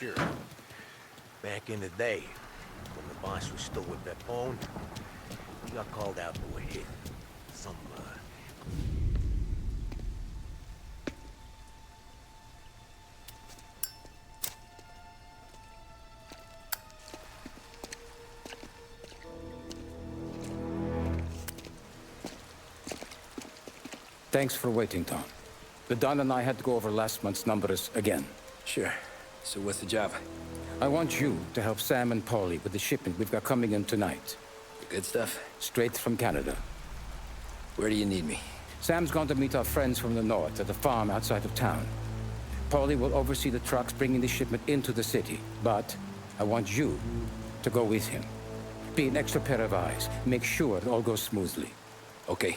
sure. Back in the day, when the boss was still with Pepone, he got called out to a hit. Some, Thanks for waiting, Tom. The Don and I had to go over last month's numbers again. Sure. So what's the job? I want you to help Sam and Paulie with the shipment we've got coming in tonight. The good stuff? Straight from Canada. Where do you need me? Sam's gone to meet our friends from the north at the farm outside of town. Paulie will oversee the trucks bringing the shipment into the city, but I want you to go with him. Be an extra pair of eyes. Make sure it all goes smoothly. Okay.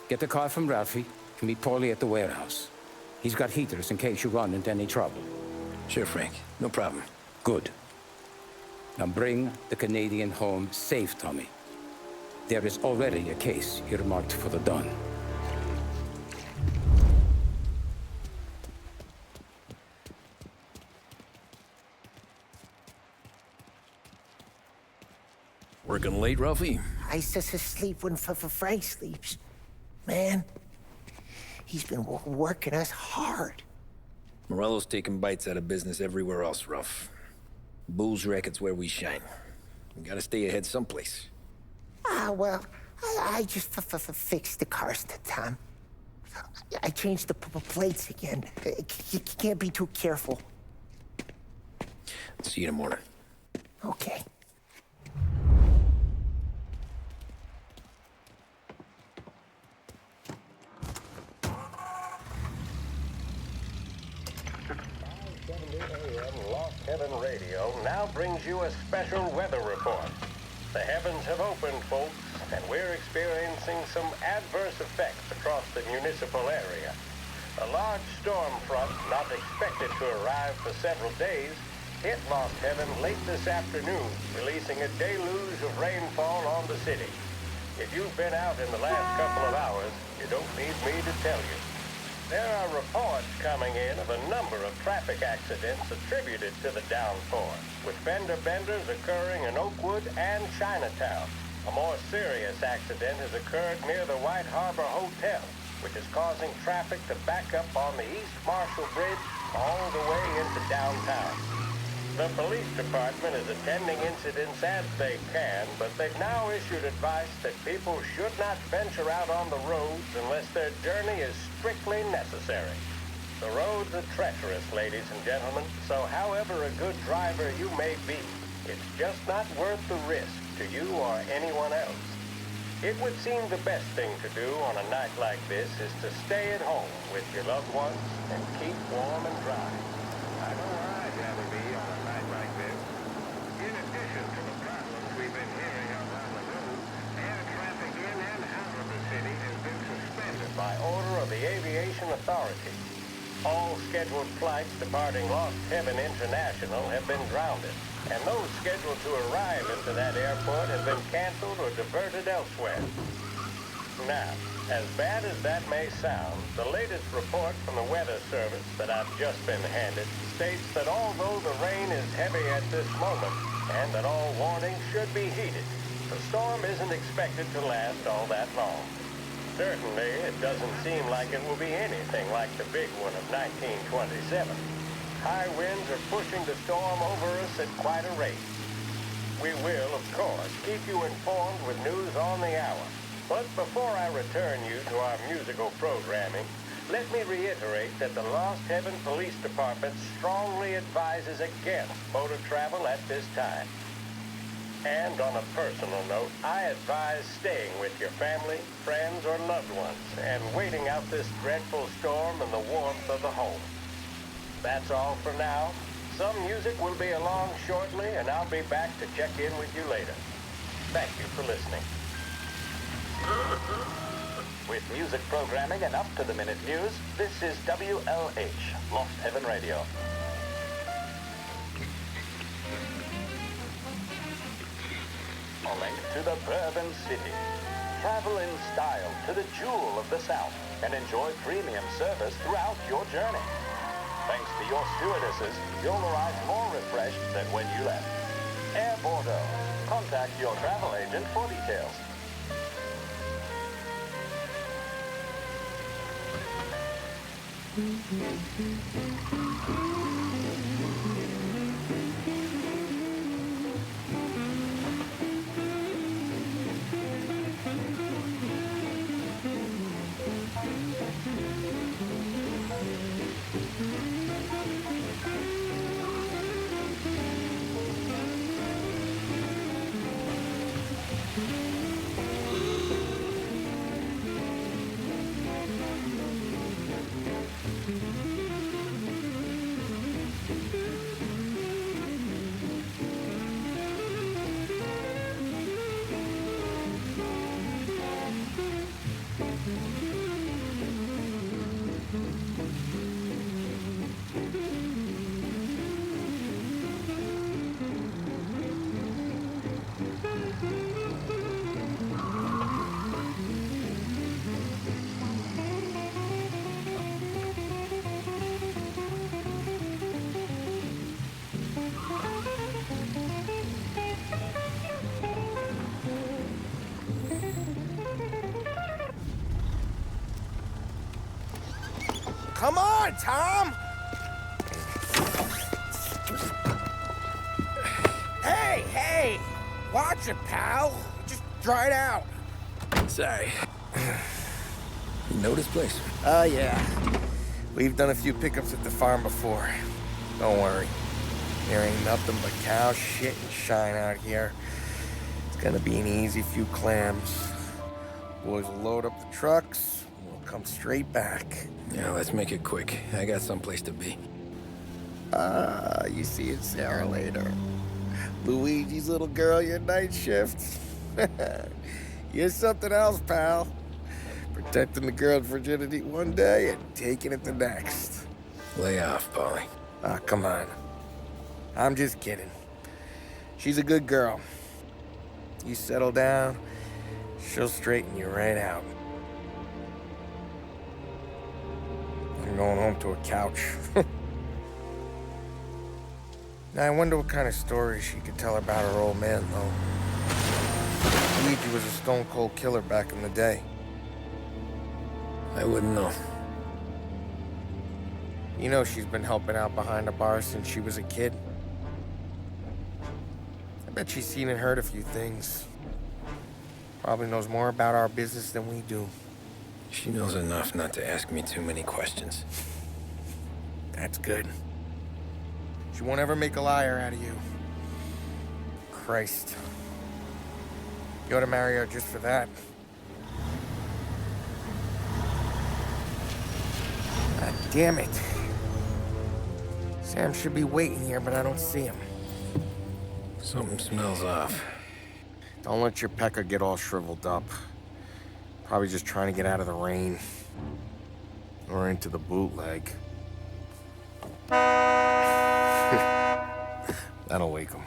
Get the car from Ralphie and meet Paulie at the warehouse. He's got heaters in case you run into any trouble. Sure, Frank. No problem. Good. Now bring the Canadian home safe, Tommy. There is already a case earmarked for the Don. Working late, Ralphie? I just sleep when Frank sleeps. Man, he's been working us hard. Morello's taking bites out of business everywhere else, Ruff. Bull's racket's where we shine. We gotta stay ahead someplace. Well, I just fixed the cars, Tom. I changed the plates again. You can't be too careful. See you in the morning. Okay. Heaven Radio now brings you a special weather report. The heavens have opened, folks, and we're experiencing some adverse effects across the municipal area. A large storm front, not expected to arrive for several days, hit Lost Heaven late this afternoon, releasing a deluge of rainfall on the city. If you've been out in the last couple of hours, you don't need me to tell you. There are reports coming in of a number of traffic accidents attributed to the downpour, with fender benders occurring in Oakwood and Chinatown. A more serious accident has occurred near the White Harbor Hotel, which is causing traffic to back up on the East Marshall Bridge all the way into downtown. The police department is attending incidents as they can, but they've now issued advice that people should not venture out on the roads unless their journey is strictly necessary. The roads are treacherous, ladies and gentlemen, so however a good driver you may be, it's just not worth the risk to you or anyone else. It would seem the best thing to do on a night like this is to stay at home with your loved ones and keep warm and dry. I know where I'd rather be on a night like this. In addition to the problems we've been hearing around the road, air traffic in and out of the city has been suspended by order of the Aviation Authority. All scheduled flights departing Lost Heaven International have been grounded, and those scheduled to arrive into that airport have been canceled or diverted elsewhere. Now, as bad as that may sound, the latest report from the Weather Service that I've just been handed states that although the rain is heavy at this moment, and that all warnings should be heeded, the storm isn't expected to last all that long. Certainly, it doesn't seem like it will be anything like the big one of 1927. High winds are pushing the storm over us at quite a rate. We will, of course, keep you informed with news on the hour. But before I return you to our musical programming, let me reiterate that the Lost Heaven Police Department strongly advises against motor travel at this time. And on a personal note, I advise staying with your family, friends, or loved ones, and waiting out this dreadful storm in the warmth of the home. That's all for now. Some music will be along shortly, and I'll be back to check in with you later. Thank you for listening. With music programming and up-to-the-minute news, this is WLH, Lost Heaven Radio. Calling to the Bourbon City. Travel in style to the jewel of the South and enjoy premium service throughout your journey. Thanks to your stewardesses, you'll arrive more refreshed than when you left. Air Bordeaux. Contact your travel agent for details. Come on, Tom! Hey! Watch it, pal. Just dry it out. Sorry. You know this place? Oh, yeah. We've done a few pickups at the farm before. Don't worry. There ain't nothing but cow shit and shine out here. It's gonna be an easy few clams. Boys will load up the trucks, and we'll come straight back. Yeah, let's make it quick. I got someplace to be. You see it, Sarah, later. Luigi's little girl, your night shift. You're something else, pal. Protecting the girl's virginity one day and taking it the next. Lay off, Polly. Ah, come on. I'm just kidding. She's a good girl. You settle down, she'll straighten you right out. I'm going home to a couch. Now, I wonder what kind of stories she could tell about her old man, though. Luigi was a stone-cold killer back in the day. I wouldn't know. You know she's been helping out behind the bar since she was a kid. I bet she's seen and heard a few things. Probably knows more about our business than we do. She knows enough not to ask me too many questions. That's good. She won't ever make a liar out of you. Christ. You ought to marry her just for that. God damn it. Sam should be waiting here, but I don't see him. Something smells off. Don't let your pecker get all shriveled up. Probably just trying to get out of the rain. Or into the bootleg. That'll wake him.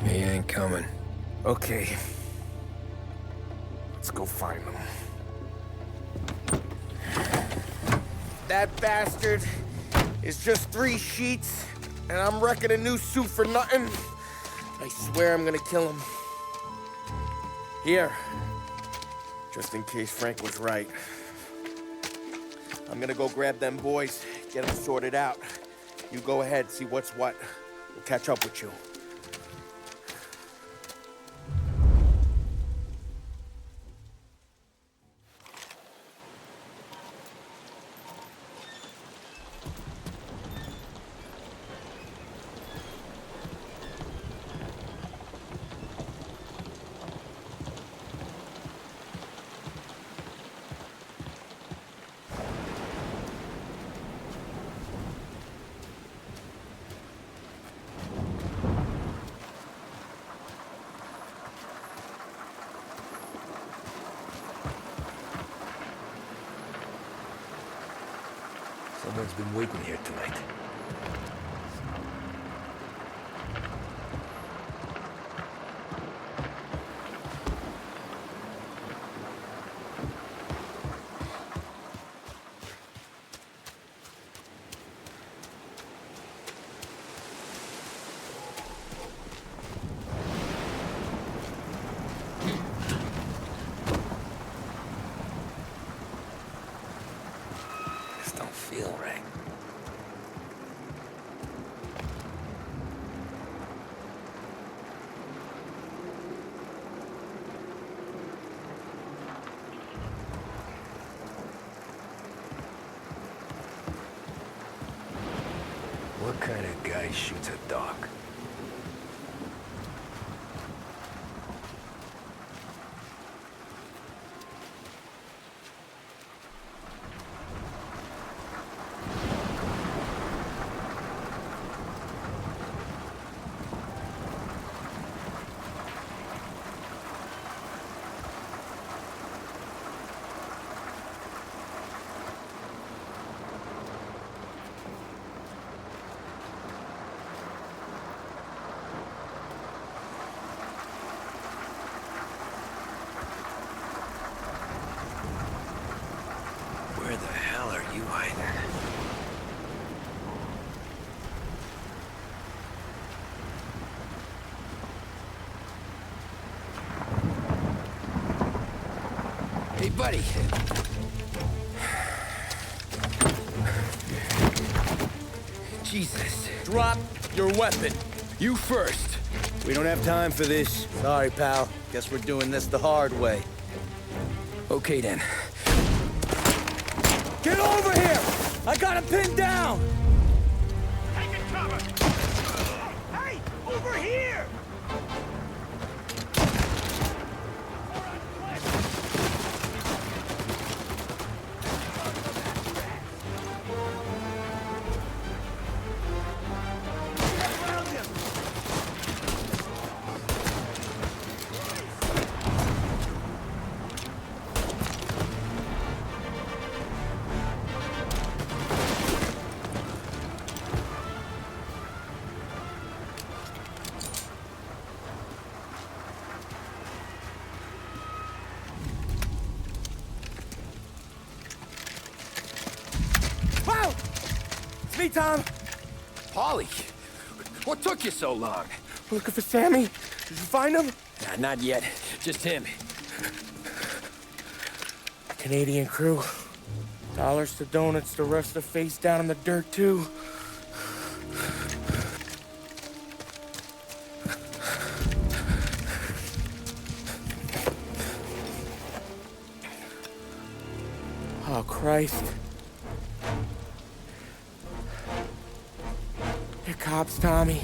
He ain't coming. Okay. Let's go find them. That bastard is just 3 sheets, and I'm wrecking a new suit for nothing. I swear I'm gonna kill him. Here. Just in case Frank was right. I'm gonna go grab them boys, get them sorted out. You go ahead, see what's what. We'll catch up with you. Someone's been waiting here tonight. right. What kind of guy shoots a dog? Where the hell are you hiding? Hey, buddy. Jesus. Drop your weapon. You first. We don't have time for this. Sorry, pal. Guess we're doing this the hard way. Okay, then. Get over here! I got him pinned down! Taking cover! Hey! Over here! Wow! It's me, Tom. Polly, what took you so long? Looking for Sammy? Did you find him? Nah, not yet. Just him. Canadian crew. Dollars to donuts, the rest of the face down in the dirt, too. Oh, Christ. They're cops, Tommy.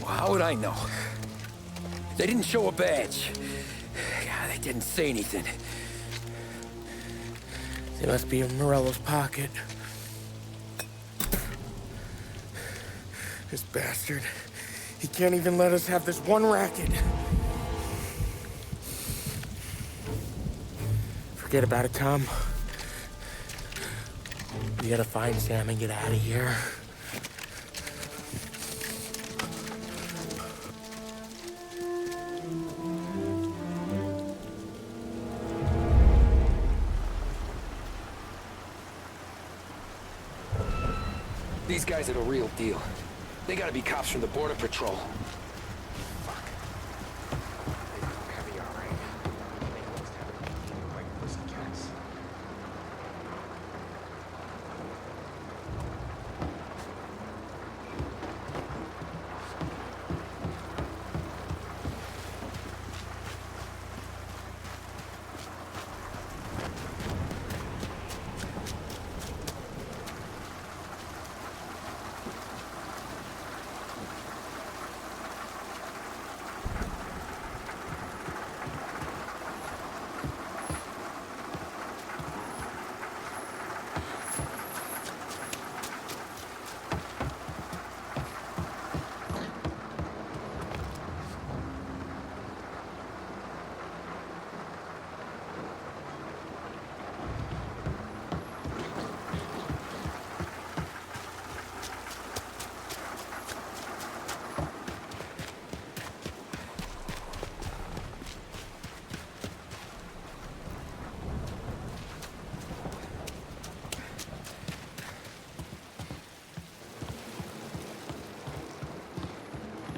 Well, how would I know? They didn't show a badge. God, they didn't say anything. They must be in Morello's pocket. This bastard. He can't even let us have this one racket. Forget about it, Tom. We gotta find Sam and get out of here. These guys are the real deal. They gotta be cops from the Border Patrol.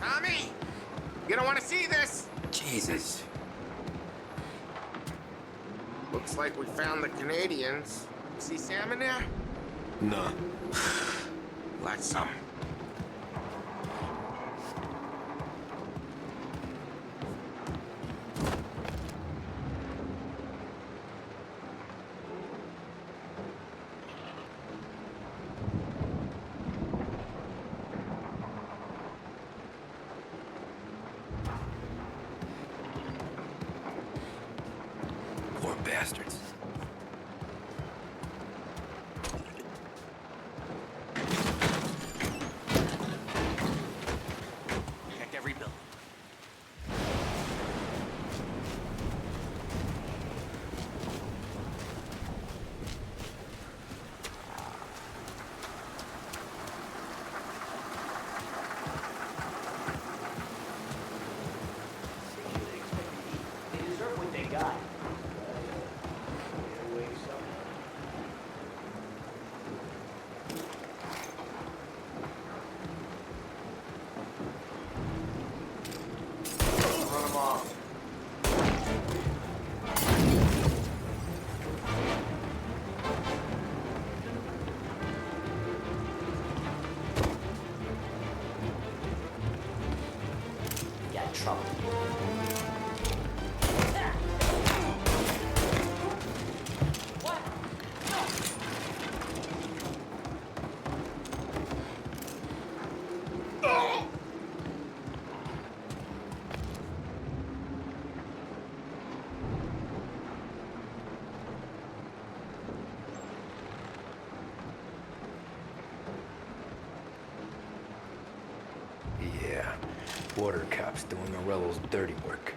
Tommy! You don't want to see this! Jesus. Looks like we found the Canadians. See salmon there? Nah. Like some. Poor bastards. Check every building. They deserve what they got. Run them off. Got trouble. Yeah. Border cops doing Morello's dirty work.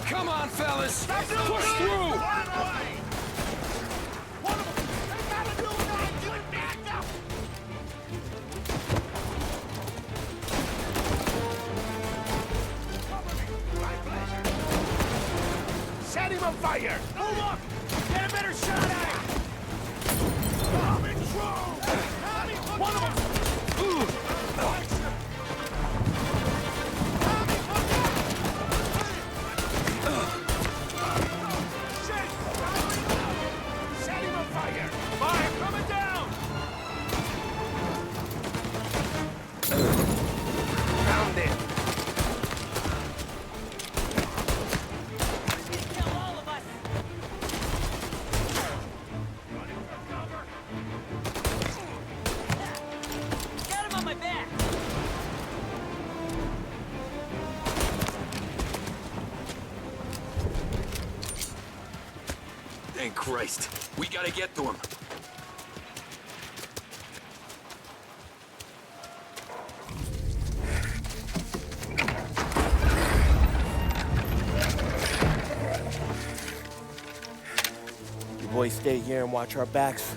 Come on, fellas! Push through! Set him on fire! Oh, look! Get a better shot at him! Coming through! One of them! Shit! Set him on fire! Fire coming down! Found it! Thank Christ. We gotta get to him. You boys stay here and watch our backs.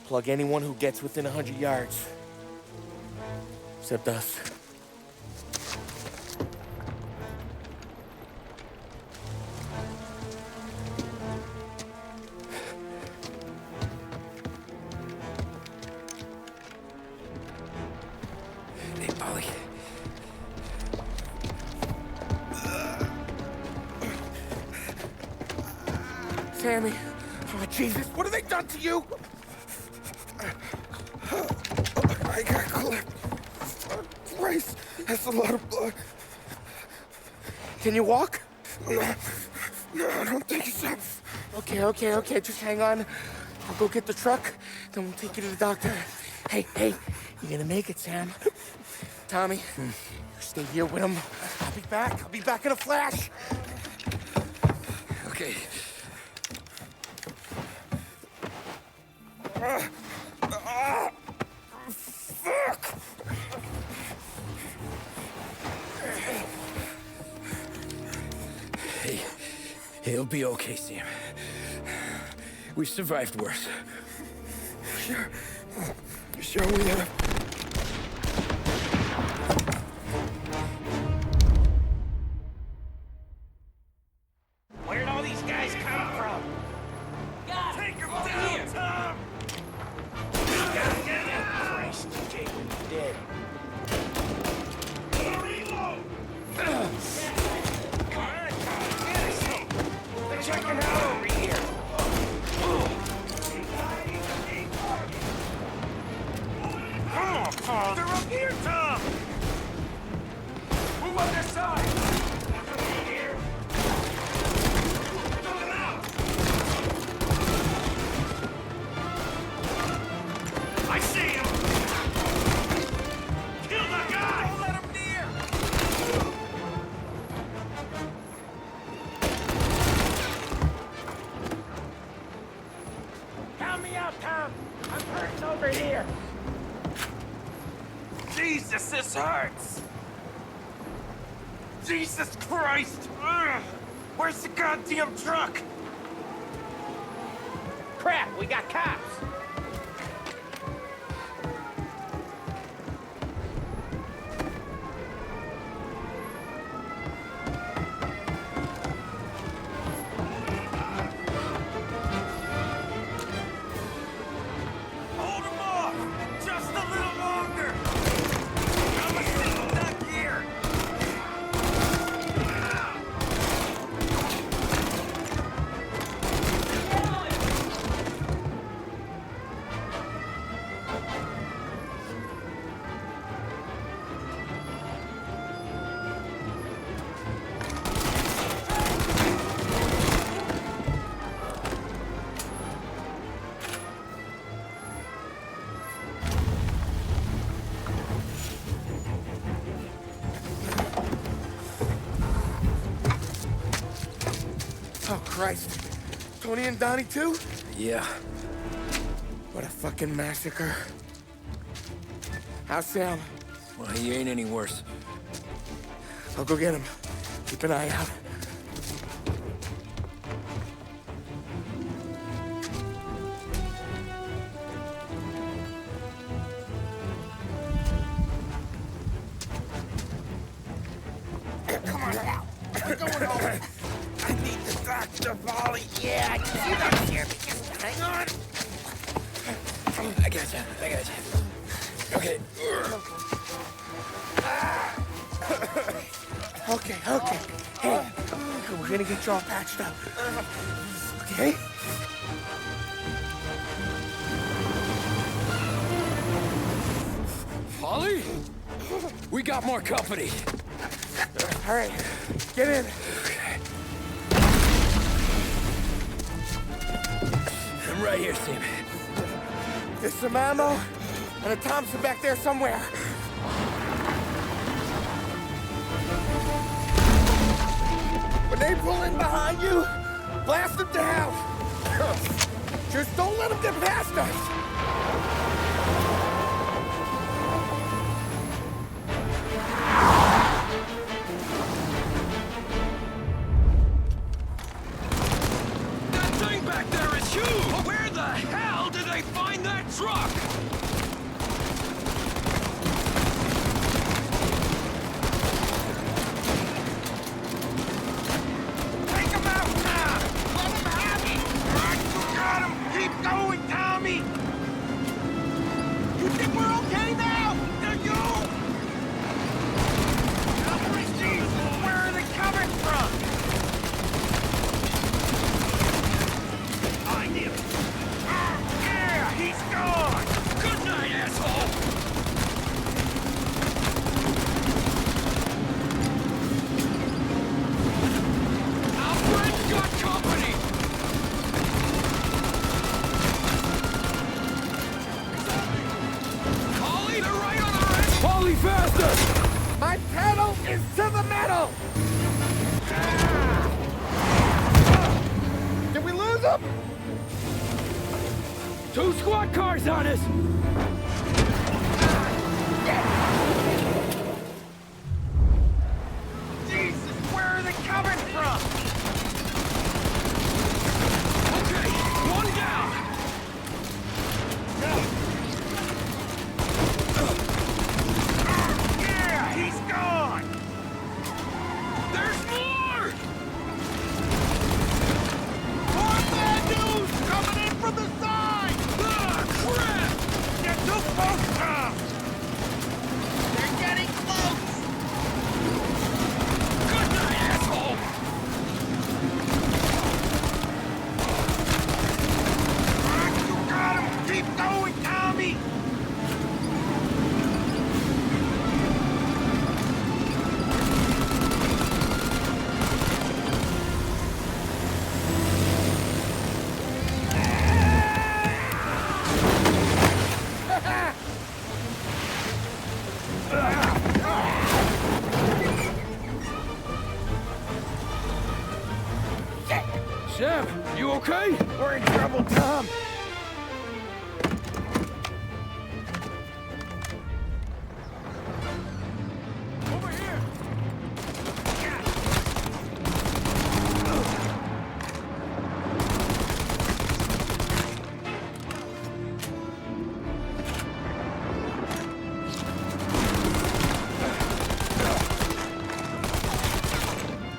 Plug anyone who gets within 100 yards. Except us. Hey, Polly. Sammy. Oh, Jesus, what have they done to you? I got clipped. Christ, That's a lot of blood. Can you walk? No, I don't think so. Okay. Just hang on. I'll go get the truck, then we'll take you to the doctor. Hey, you're gonna make it, Sam. Tommy, you stay here with him. I'll be back in a flash. Okay. Fuck! Hey, he'll be okay, Sam. We've survived worse. Sure we have. Where'd all these guys come from? God, Take him over down, here. Tom! Christ, Jake, you're dead. Reload! Come on, Tom, get us! They're checking out over here. Come on, Tom! They're up here, Tom! Move on their side! Here. Throw them out! I see him! Kill that guy! Don't let him near! Count me out, Tom! I'm hurting over here! Jesus, this hurts! Jesus Christ! Ugh. Where's the goddamn truck? Crap, we got cops! Hold him off! Just a little longer! I'm a single duck here! Oh, Christ. Tony and Donnie, too? Yeah. What a fucking massacre. How's Sam? Well, he ain't any worse. I'll go get him. Keep an eye out. Come on now. We're going home. I need the doctor, Molly. Yeah, you don't hear me. Just hang on. I got you. Okay. Okay. Hey, we're gonna get you all patched up. Okay? Holly? We got more company. All right, get in. I'm right here, Sam. There's some ammo and a Thompson back there somewhere. When they pull in behind you, blast them down. Just don't let them get past us. That thing back there is huge! Where the hell did they find that truck? Take him out now! Let him have it! All right, you got him! Keep going, Tommy! up! 2 squad cars on us! Jesus, where are they coming from? Okay, 1 down! Yeah, he's gone! There's more! More bad news coming in from the side! Ah, crap! Get too close, Tom! They're getting close! Good night, asshole! Ah, you got him! Keep going, Tommy! Sam, you okay? We're in trouble, Tom. Over here!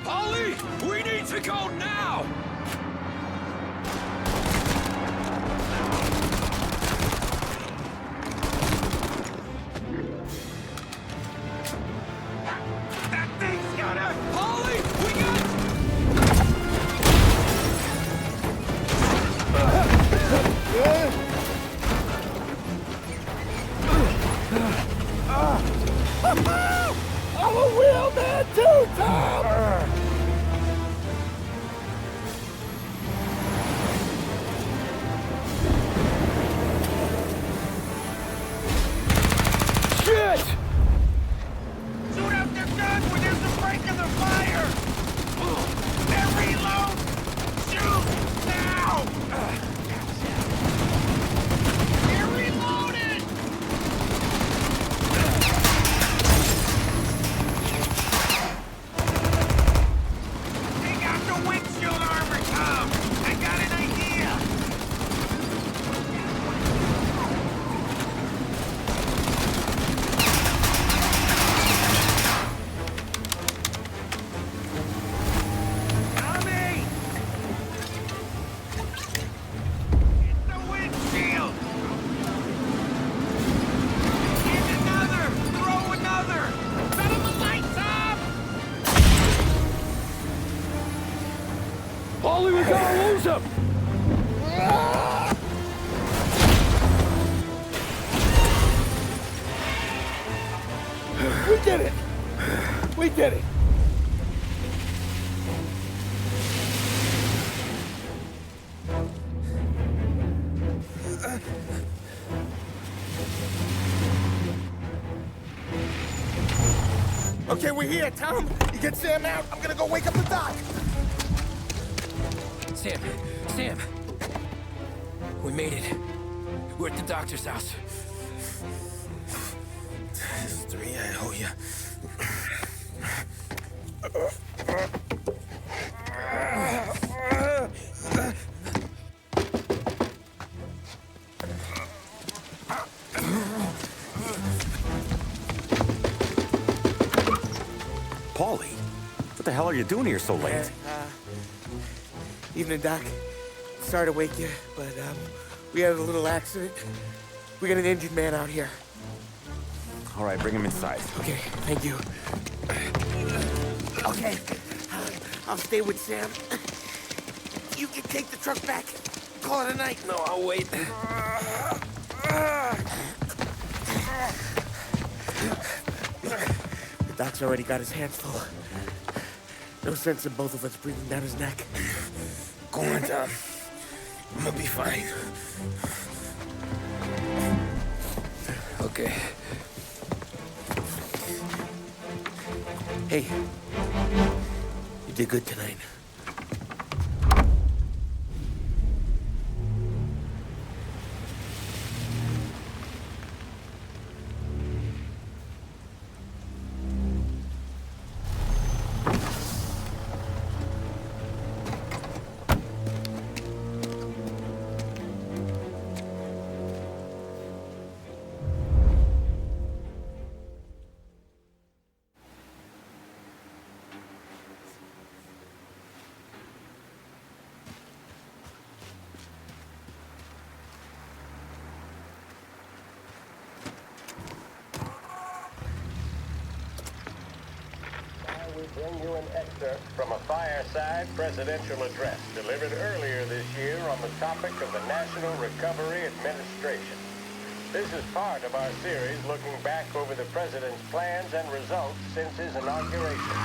Polly, we need to go now! That thing's gonna... Polly, we got... I'm a real man too, Tom! Shit! Shoot out their guns when there's a break in the fire! They're reload! Shoot! Now! They're reloaded! Take out the windshield armor, Tom! I got an idea! Tommy! Hit the windshield! Hit another! Throw another! Set him a light, Tom! Polly, we gotta lose him! We did it! We did it! Okay, we're here, Tom. You get Sam out. I'm gonna go wake up the doc. Sam! We made it. We're at the doctor's house. This is 3, I owe you. Paulie, what the hell are you doing here so late? Evening, Doc. Sorry to wake you, but we had a little accident. We got an injured man out here. All right, bring him inside. Okay, thank you. Okay, I'll stay with Sam. You can take the truck back. Call it a night. No, I'll wait. The doc's already got his hands full. No sense in both of us breathing down his neck. Go on, Tom. I'm gonna be fine. Okay. Hey, you did good tonight. bring you an excerpt from a fireside presidential address delivered earlier this year on the topic of the National Recovery Administration. This is part of our series looking back over the president's plans and results since his inauguration.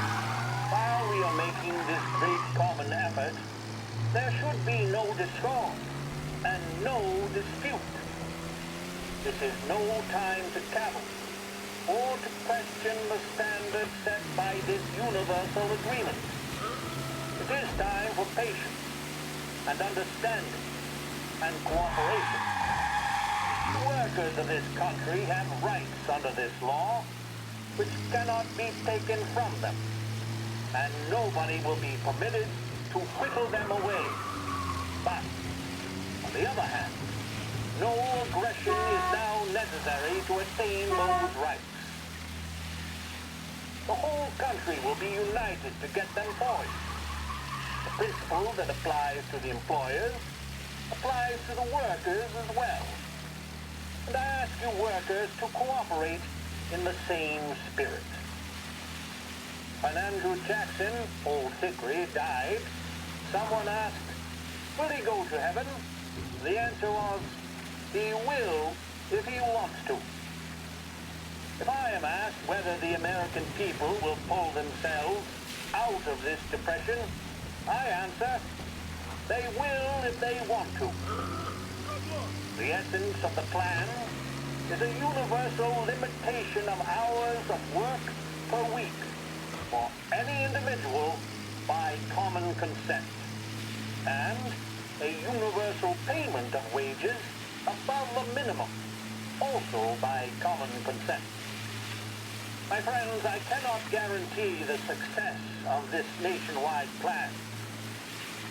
While we are making this great common effort, there should be no discord and no dispute. This is no time to cavil or to question the standards set by this universal agreement. It is time for patience and understanding and cooperation. The workers of this country have rights under this law which cannot be taken from them, and nobody will be permitted to whittle them away. But, on the other hand, no aggression is now necessary to attain those rights. The whole country will be united to get them voiced. The principle that applies to the employers applies to the workers as well. And I ask you workers to cooperate in the same spirit. When Andrew Jackson, Old Hickory, died, someone asked, will he go to heaven? The answer was, he will if he wants to. If I am asked whether the American people will pull themselves out of this depression, I answer, they will if they want to. The essence of the plan is a universal limitation of hours of work per week for any individual by common consent, and a universal payment of wages above the minimum, also by common consent. My friends, I cannot guarantee the success of this nationwide plan,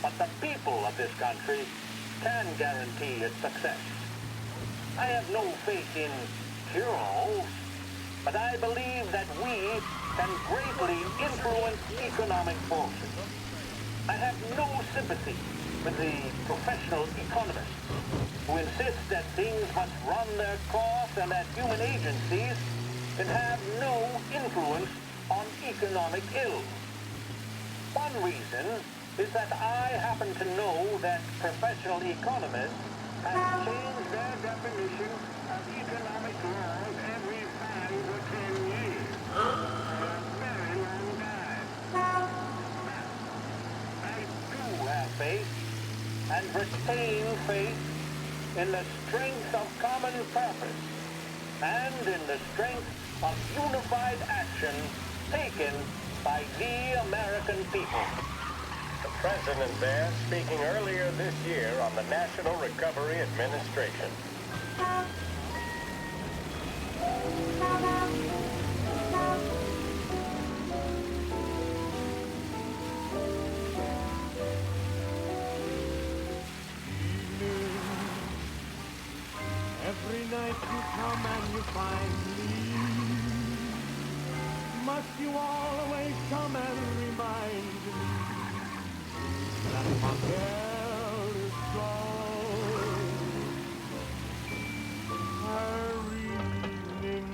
but the people of this country can guarantee its success. I have no faith in cure-alls, but I believe that we can greatly influence economic forces. I have no sympathy with the professional economists who insist that things must run their course and that human agencies can have no influence on economic ills. One reason is that I happen to know that professional economists have changed their definition of economic laws every 5 or 10 years. For a very long time. I do have faith and retain faith in the strength of common purpose and in the strength of unified action taken by the American people. The president there speaking earlier this year on the National Recovery Administration. Every night you come and you find me. Must you always come and remind me that my girl is gone? Her evening.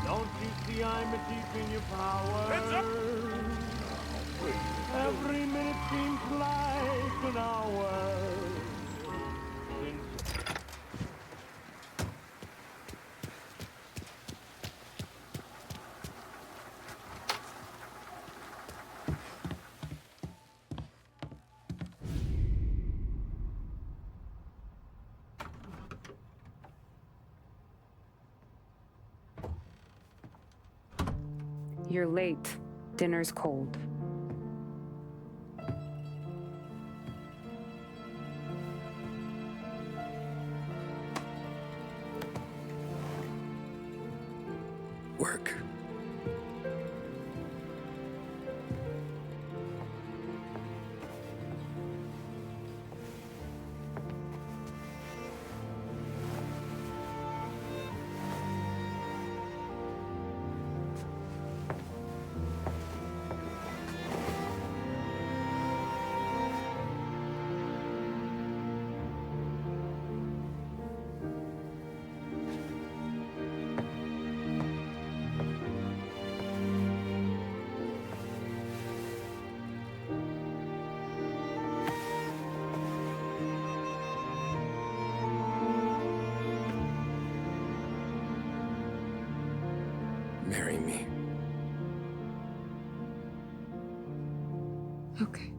Don't you see I'm deep in your power? Heads up! Every minute seems like an hour. You're late. Dinner's cold. Work. marry me. Okay.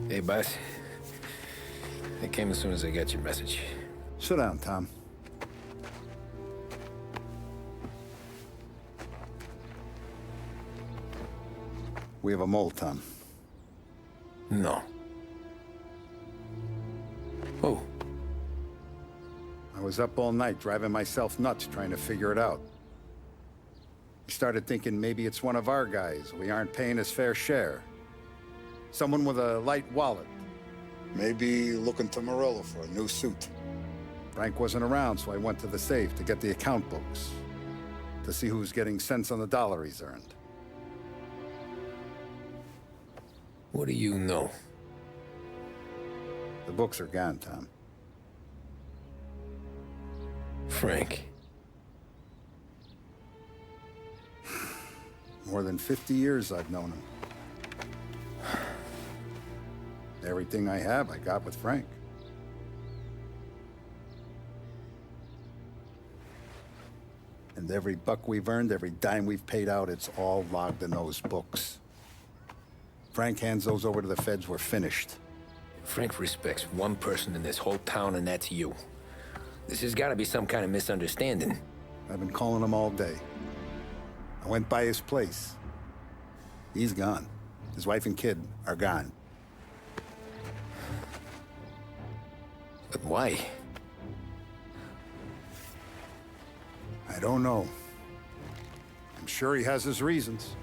Hey, boss. I came as soon as I got your message. Sit down, Tom. We have a mole, Tom. No. Oh. I was up all night driving myself nuts trying to figure it out. I started thinking maybe it's one of our guys. We aren't paying his fair share. Someone with a light wallet. Maybe looking to Morello for a new suit. Frank wasn't around, so I went to the safe to get the account books. To see who's getting cents on the dollar he's earned. What do you know? The books are gone, Tom. Frank. More than 50 years I've known him. Everything I have, I got with Frank. And every buck we've earned, every dime we've paid out, it's all logged in those books. Frank hands those over to the feds, we're finished. Frank respects one person in this whole town, and that's you. This has got to be some kind of misunderstanding. I've been calling him all day. I went by his place. He's gone. His wife and kid are gone. But why? I don't know. I'm sure he has his reasons.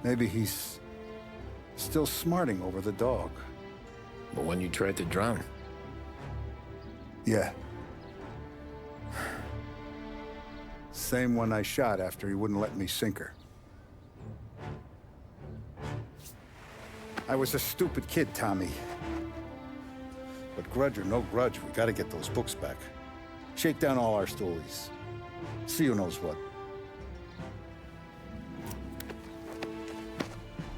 Maybe he's still smarting over the dog. But when you tried to drown? Yeah. Same one I shot after he wouldn't let me sink her. I was a stupid kid, Tommy. But grudge or no grudge, we gotta get those books back. Shake down all our stories. See who knows what.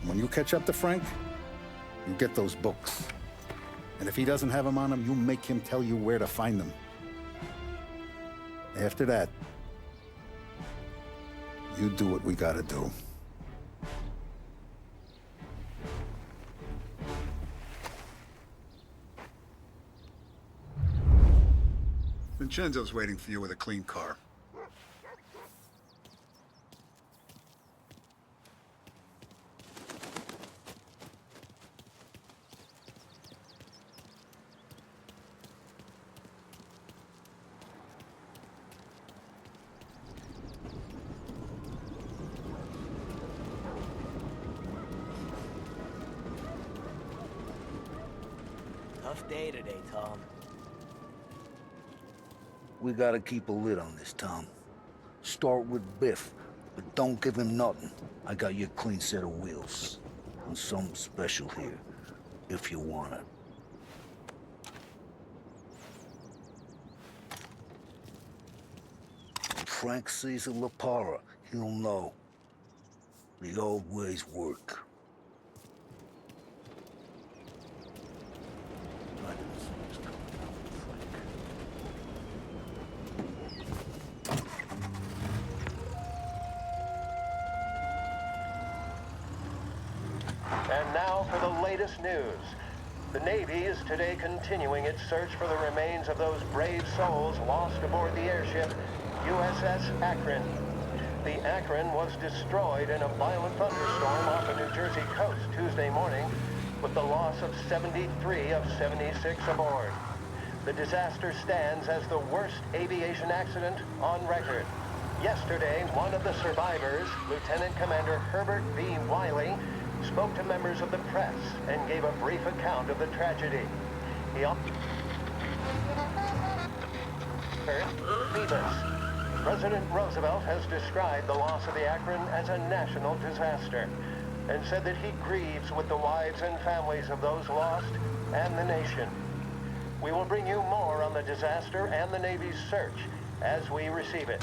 When you catch up to Frank, you get those books. And if he doesn't have them on him, you make him tell you where to find them. After that, you do what we gotta do. Vincenzo's waiting for you with a clean car. Tough day today, Tom. We gotta keep a lid on this, Tom. Start with Biff, but don't give him nothing. I got you a clean set of wheels. And something special here, if you want it. When Frank sees a La Parra, he'll know. The old ways work. And now for the latest news. The Navy is today continuing its search for the remains of those brave souls lost aboard the airship USS Akron. The Akron was destroyed in a violent thunderstorm off the New Jersey coast Tuesday morning, with the loss of 73 of 76 aboard. The disaster stands as the worst aviation accident on record. Yesterday, one of the survivors, Lieutenant Commander Herbert B. Wiley, spoke to members of the press and gave a brief account of the tragedy. He offered Phoebus. President Roosevelt has described the loss of the Akron as a national disaster and said that he grieves with the wives and families of those lost and the nation. We will bring you more on the disaster and the Navy's search as we receive it.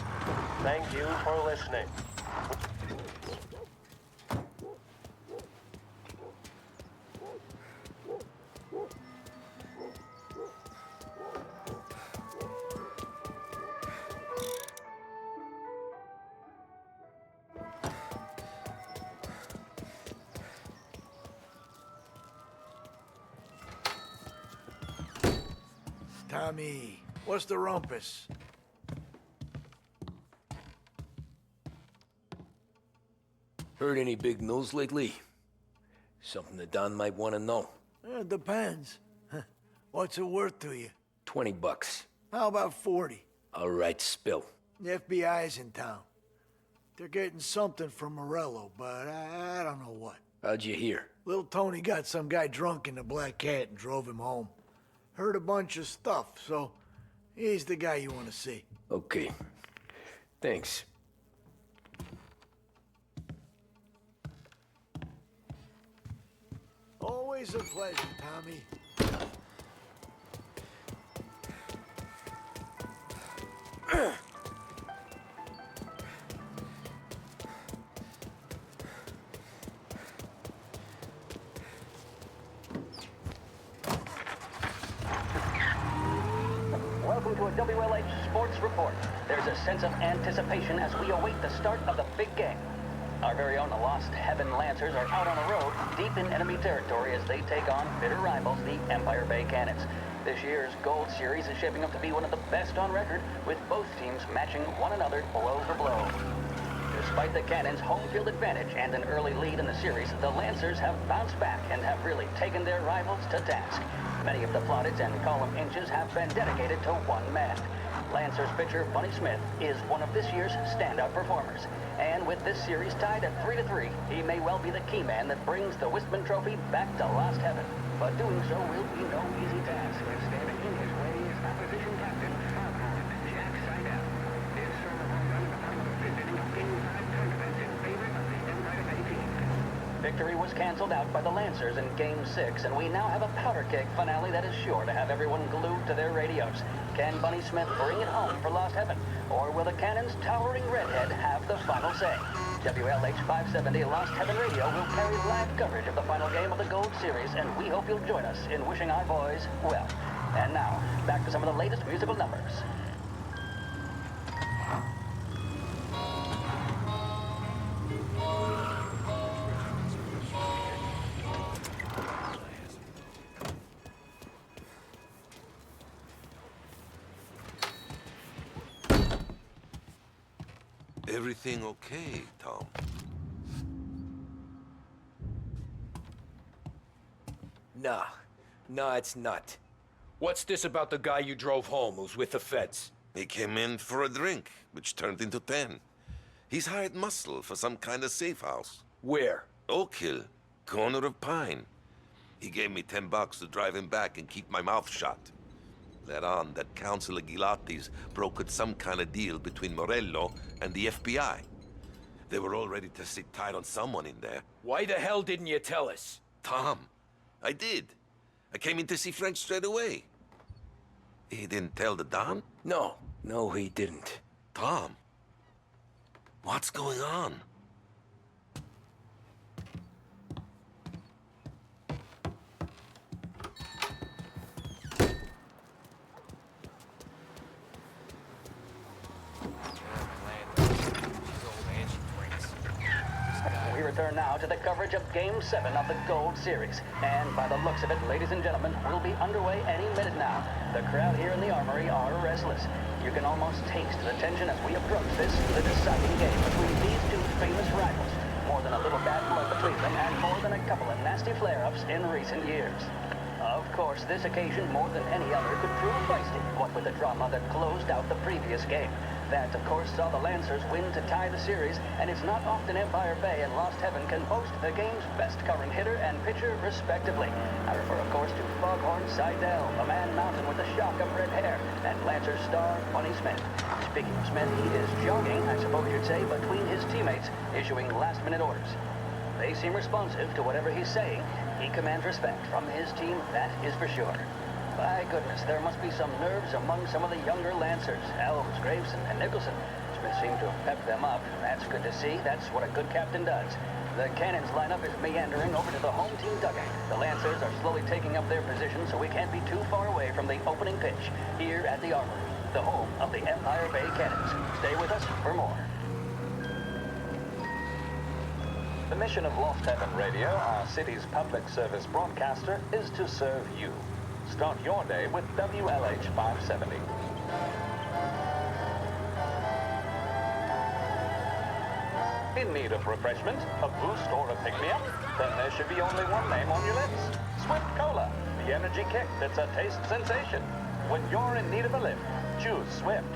Thank you for listening. Tommy, what's the rumpus? Heard any big news lately? Something that Don might want to know. It depends. What's it worth to you? $20. How about 40? All right, spill. The FBI's in town. They're getting something from Morello, but I don't know what. How'd you hear? Little Tony got some guy drunk in the Black Cat and drove him home. Heard a bunch of stuff, so he's the guy you want to see. Okay. Thanks. Always a pleasure, Tommy. Welcome to a WLH Sports Report. There's a sense of anticipation as we await the start of the big game. Our very own Lost Heaven Lancers are out on the road, deep in enemy territory as they take on bitter rivals, the Empire Bay Cannons. This year's Gold Series is shaping up to be one of the best on record, with both teams matching one another blow for blow. Despite the Cannons' home field advantage and an early lead in the series, the Lancers have bounced back and have really taken their rivals to task. Many of the plaudits and column inches have been dedicated to one man. Lancers pitcher Bunny Smith is one of this year's standout performers. And with this series tied at 3-3, he may well be the key man that brings the Wistman Trophy back to Lost Heaven. But doing so will be no easy task. Standing in his way is opposition captain, Jack Seidel. His solo home run at the time of visiting a Game 5 tournament in favor of the Empire Bay team. Victory was canceled out by the Lancers in Game 6, and we now have a powder keg finale that is sure to have everyone glued to their radios. Can Bunny Smith bring it home for Lost Heaven? Or will the Cannon's towering redhead have the final say? WLH 570 Lost Heaven Radio will carry live coverage of the final game of the Gold Series, and we hope you'll join us in wishing our boys well. And now, back to some of the latest musical numbers. Everything okay, Tom? Nah, it's not. What's this about the guy you drove home who's with the feds? He came in for a drink, which turned into 10. He's hired muscle for some kind of safe house. Where? Oak Hill, corner of Pine. He gave me $10 to drive him back and keep my mouth shut. Let on that Councilor Gilatti's brokered some kind of deal between Morello and the FBI. They were all ready to sit tight on someone in there. Why the hell didn't you tell us? Tom, I did. I came in to see French straight away. He didn't tell the Don? No, he didn't. Tom, what's going on? We return now to the coverage of Game 7 of the Gold Series. And by the looks of it, ladies and gentlemen, we'll be underway any minute now. The crowd here in the Armory are restless. You can almost taste the tension as we approach this, the deciding game between these two famous rivals. More than a little bad blood between them, and more than a couple of nasty flare-ups in recent years. Of course, this occasion, more than any other, could prove feisty, what with the drama that closed out the previous game. That, of course, saw the Lancers win to tie the series, and it's not often Empire Bay and Lost Heaven can boast the game's best covering hitter and pitcher, respectively. I refer, of course, to Foghorn Seidel, a man mounted with a shock of red hair, and Lancers star Bunny Smith. Speaking of Smith, he is jogging, I suppose you'd say, between his teammates, issuing last-minute orders. They seem responsive to whatever he's saying. He commands respect from his team, that is for sure. By goodness, there must be some nerves among some of the younger Lancers, Elves, Graveson, and Nicholson. Smith seemed to have pepped them up. That's good to see. That's what a good captain does. The cannons lineup is meandering over to the home team dugout. The Lancers are slowly taking up their position, so we can't be too far away from the opening pitch here at the Armory, the home of the Empire Bay Cannons. Stay with us for more. The mission of Lost Heaven Radio, our city's public service broadcaster, is to serve you. Start your day with WLH 570. In need of refreshment, a boost, or a pick-me-up? Then there should be only one name on your lips. Swift Cola, the energy kick that's a taste sensation. When you're in need of a lift, choose Swift.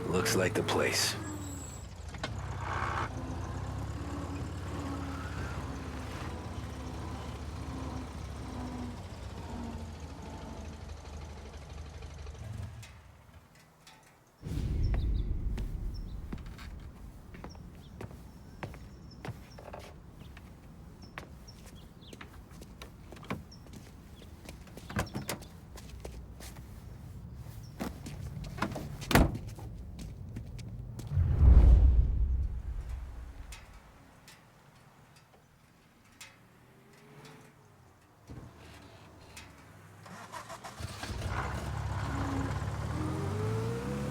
Looks like the place.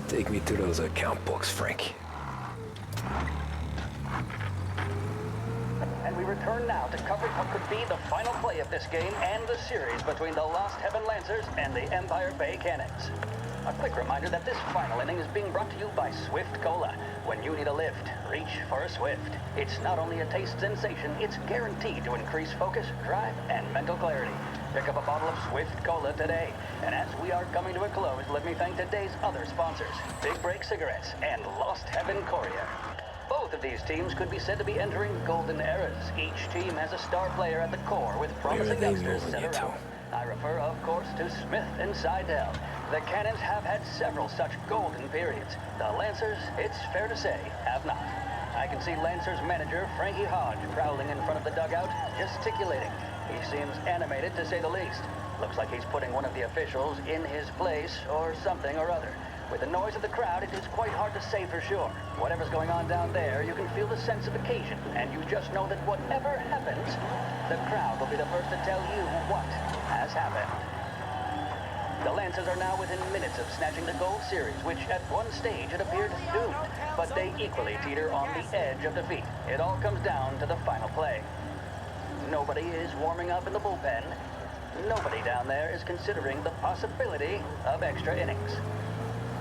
Take me to those account books, Frank. And we return now to cover what could be the final play of this game and the series between the Lost Heaven Lancers and the Empire Bay Cannons. A quick reminder that this final inning is being brought to you by Swift Cola. When you need a lift, reach for a Swift. It's not only a taste sensation, it's guaranteed to increase focus, drive, and mental clarity. Pick up a bottle of Swift Cola today. And as we are coming to a close, let me thank today's other sponsors, Big Break Cigarettes and Lost Heaven Courier. Both of these teams could be said to be entering golden eras. Each team has a star player at the core with promising youngsters set around. I refer, of course, to Smith and Seidel. The Cannons have had several such golden periods. The Lancers, it's fair to say, have not. I can see Lancers manager Frankie Hodge prowling in front of the dugout, gesticulating. He seems animated, to say the least. Looks like he's putting one of the officials in his place, or something or other. With the noise of the crowd, it is quite hard to say for sure. Whatever's going on down there, you can feel the sense of occasion, and you just know that whatever happens, the crowd will be the first to tell you what has happened. The Lancers are now within minutes of snatching the gold series, which at one stage had appeared doomed, but they equally teeter on the edge of defeat. It all comes down to the final play. Nobody is warming up in the bullpen. Nobody down there is considering the possibility of extra innings.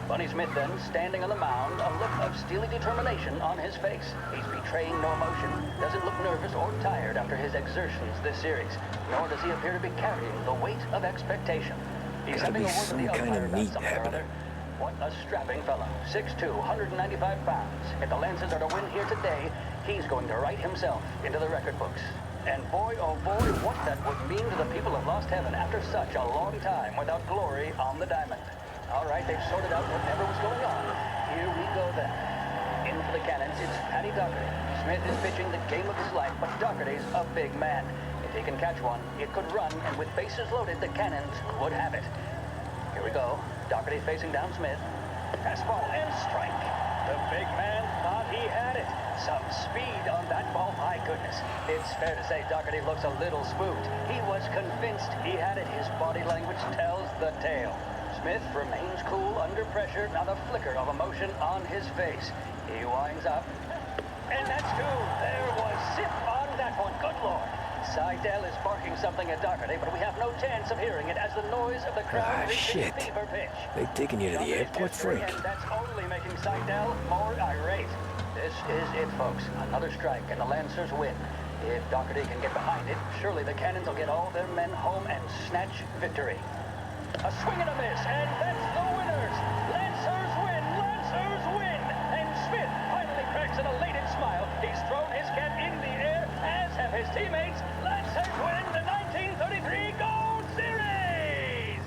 Bunny Smith then, standing on the mound, a look of steely determination on his face. He's betraying no emotion, doesn't look nervous or tired after his exertions this series, nor does he appear to be carrying the weight of expectation. He's having a word with the umpire about something or other. What a strapping fellow. 6'2", 195 pounds. If the Lancers are to win here today, he's going to write himself into the record books. And boy, oh boy, what that would mean to the people of Lost Heaven after such a long time without glory on the diamond. All right, they've sorted out whatever was going on. Here we go then. In for the cannons, it's Paddy Doherty. Smith is pitching the game of his life, but Doherty's a big man. If he can catch one, it could run, and with bases loaded, the cannons could have it. Here we go. Doherty facing down Smith. Fastball and strike. The big man thought he had it. Some speed on that ball, my goodness. It's fair to say Doherty looks a little spooked. He was convinced he had it. His body language tells the tale. Smith remains cool under pressure, not a flicker of emotion on his face. He winds up. And that's two. There was zip on that one. Good Lord. Seidel is barking something at Doherty, but we have no chance of hearing it as the noise of the crowd reaches fever pitch. They've taken you to the airport, Frank. And that's only making Seidel more irate. This is it, folks. Another strike, and the Lancers win. If Doherty can get behind it, surely the Cannons will get all their men home and snatch victory. A swing and a miss, and that's the winners! Lancers win! Lancers win! And Smith finally cracks an elated smile. He's thrown his cap in the air, as have his teammates. Lancers win the 1933 Gold Series!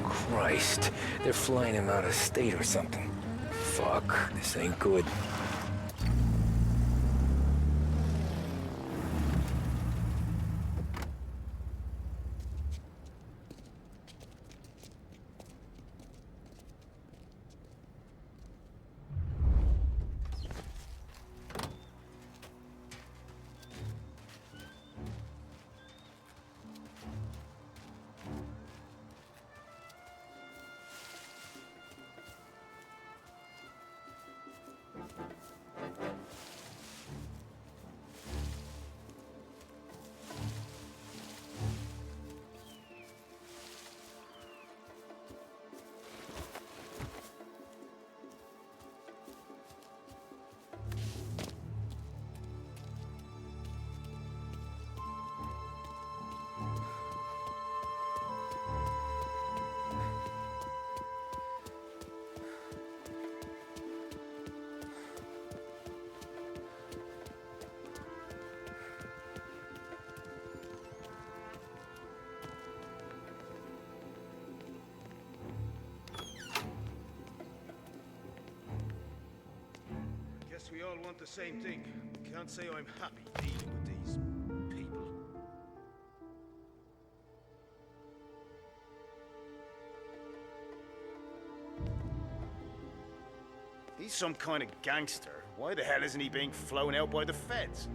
Christ, they're flying him out of state or something. Fuck, this ain't good. Guess we all want the same thing. Can't say I'm happy dealing with these people. He's some kind of gangster. Why the hell isn't he being flown out by the feds?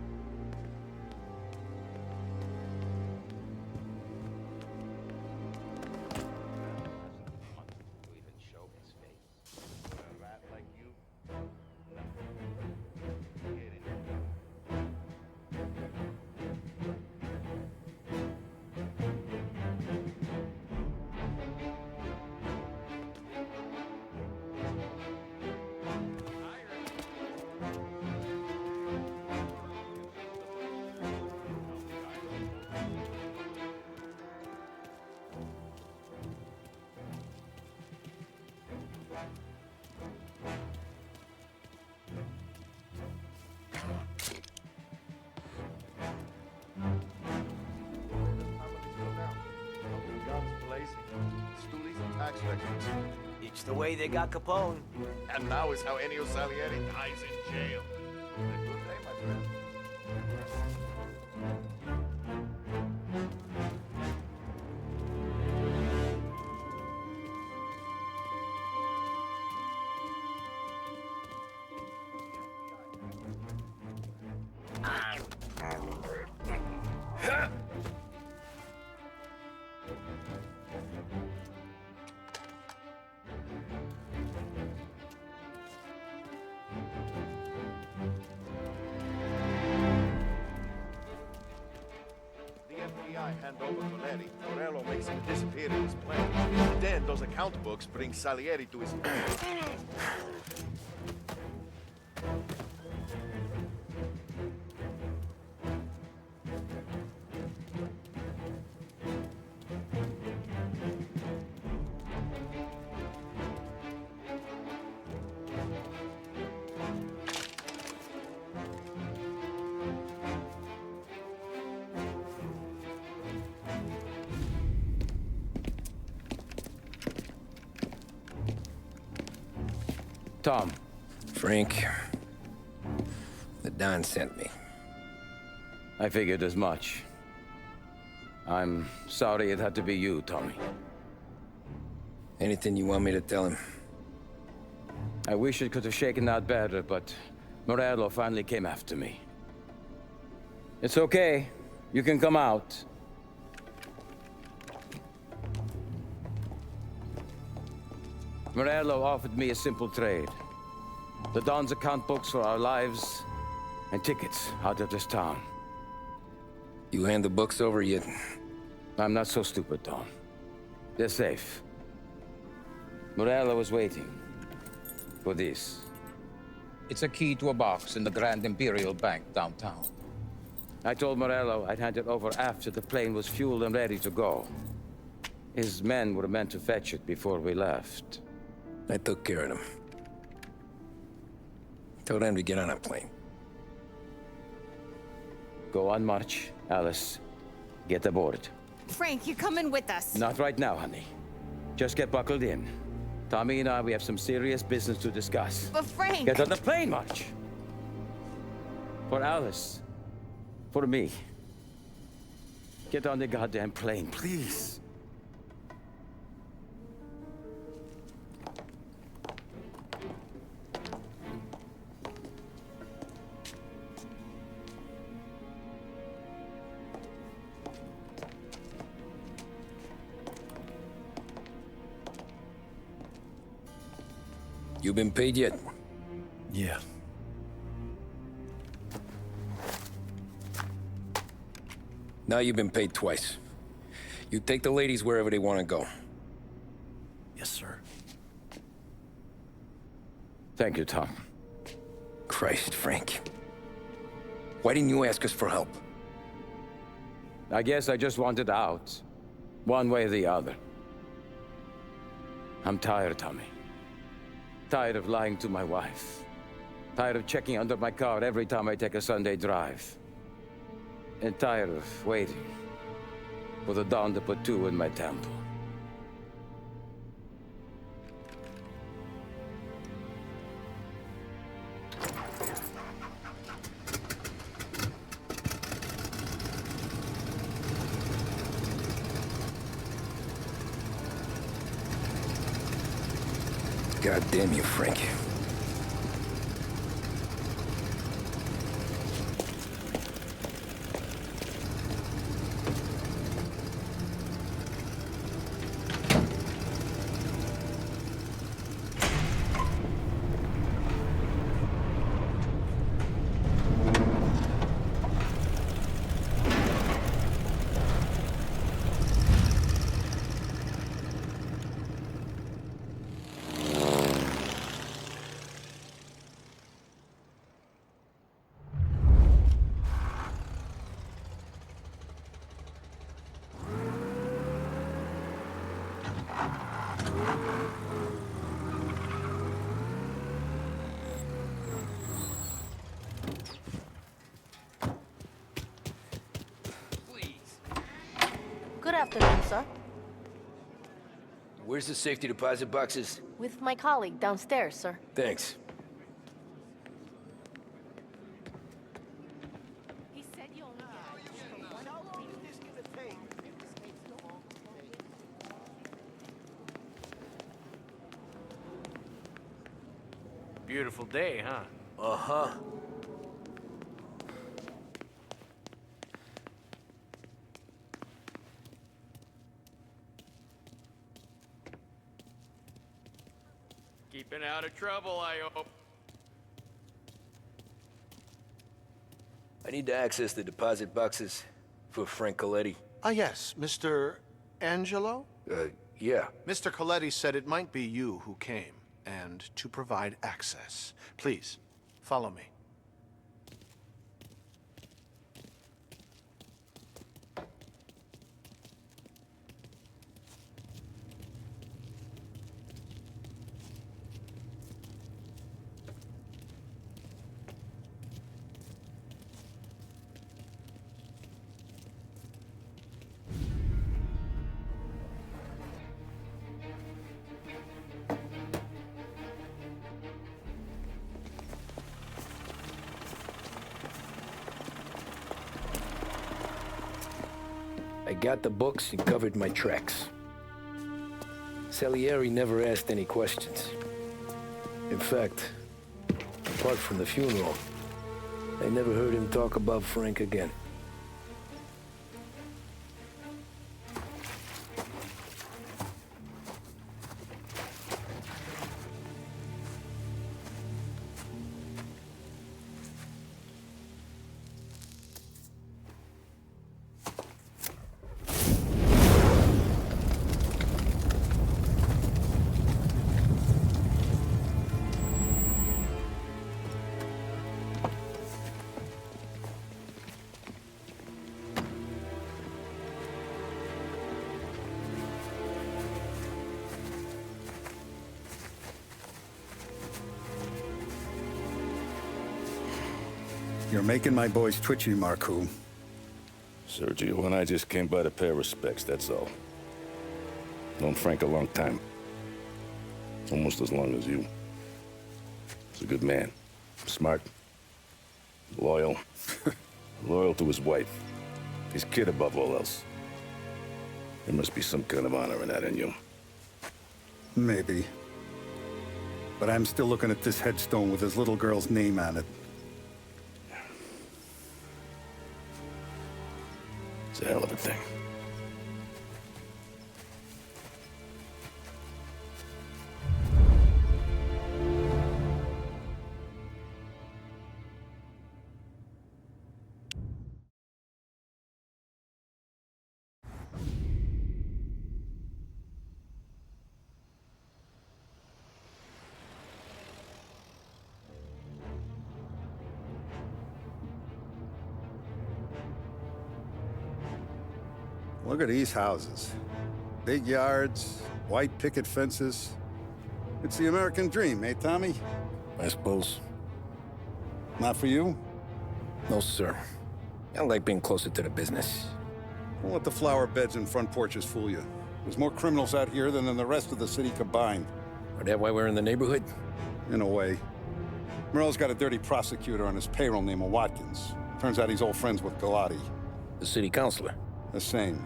It's the way they got Capone. And now is how Ennio Salieri dies in jail. A good day, my friend. Hand over Salieri. Morello makes him disappear in his plans. Then those account books bring Salieri to his... Tom. Frank. The Don sent me. I figured as much. I'm sorry it had to be you, Tommy. Anything you want me to tell him? I wish it could have shaken out better, but Morello finally came after me. It's okay. You can come out. Morello offered me a simple trade. The Don's account books for our lives, and tickets out of this town. You hand the books over yet? I'm not so stupid, Tom. They're safe. Morello was waiting for this. It's a key to a box in the Grand Imperial Bank downtown. I told Morello I'd hand it over after the plane was fueled and ready to go. His men were meant to fetch it before we left. I took care of them. Told them to get on a plane. Go on, March. Alice, get aboard. Frank, you're coming with us. Not right now, honey. Just get buckled in. Tommy and I, we have some serious business to discuss. But Frank... Get on the plane, March. For Alice. For me. Get on the goddamn plane, please. You been paid yet? Yeah. Now you've been paid twice. You take the ladies wherever they want to go. Yes, sir. Thank you, Tom. Christ, Frank. Why didn't you ask us for help? I guess I just wanted out. One way or the other. I'm tired, Tommy. Tired of lying to my wife. Tired of checking under my car every time I take a Sunday drive. And tired of waiting for the dawn to put two in my temple. God damn you, Frank. Good afternoon, sir. Where's the safety deposit boxes? With my colleague downstairs, sir. Thanks. Beautiful day, huh? Uh-huh. Been out of trouble, I hope. I need to access the deposit boxes for Frank Coletti. Ah, yes, Mr. Angelo? Yeah. Mr. Coletti said it might be you who came, and to provide access. Please, follow me. I got the books and covered my tracks. Salieri never asked any questions. In fact, apart from the funeral, I never heard him talk about Frank again. You're making my boys twitchy, Marku. Sergio and I just came by to pay our respects, that's all. Known Frank a long time. Almost as long as you. He's a good man. Smart. Loyal. Loyal to his wife. His kid above all else. There must be some kind of honor in that in you. Maybe. But I'm still looking at this headstone with his little girl's name on it. It's a hell of a thing. Look at these houses. Big yards, white picket fences. It's the American dream, eh, Tommy? I suppose. Not for you? No, sir. I like being closer to the business. Don't let the flower beds and front porches fool you. There's more criminals out here than in the rest of the city combined. Is that why we're in the neighborhood? In a way. Merle's got a dirty prosecutor on his payroll named Watkins. Turns out he's old friends with Galati. The city councilor? The same.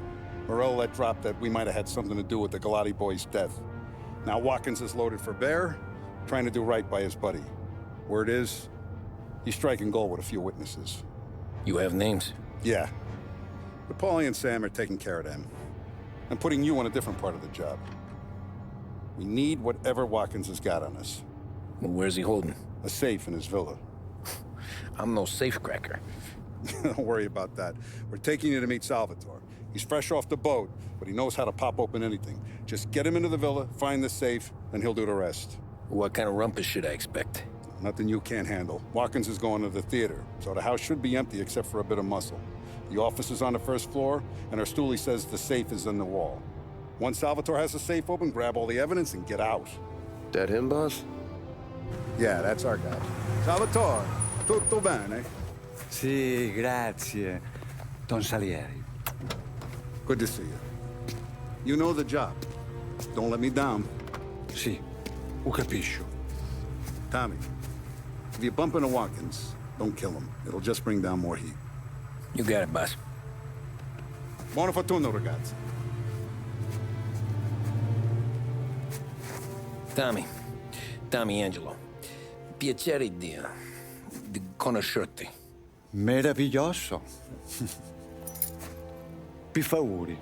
Morello let drop that we might have had something to do with the Galati boy's death. Now Watkins is loaded for bear, trying to do right by his buddy. Word is, he's striking gold with a few witnesses. You have names? Yeah. But Paulie and Sam are taking care of them. I'm putting you on a different part of the job. We need whatever Watkins has got on us. Well, where's he holding? A safe in his villa. I'm no safecracker. Don't worry about that. We're taking you to meet Salvatore. He's fresh off the boat, but he knows how to pop open anything. Just get him into the villa, find the safe, and he'll do the rest. What kind of rumpus should I expect? Nothing you can't handle. Watkins is going to the theater, so the house should be empty except for a bit of muscle. The office is on the first floor, and our stoolie says the safe is in the wall. Once Salvatore has the safe open, grab all the evidence and get out. That him, boss? Yeah, that's our guy. Salvatore, tutto bene? Sì, grazie, Don Salieri. Good to see you. You know the job. Don't let me down. Sì, ho capisco. Tommy, if you bump into Watkins, don't kill him. It'll just bring down more heat. You got it, boss. Buona fortuna, ragazzi. Tommy Angelo. Piacere di conoscerti. Meraviglioso. Pi favori.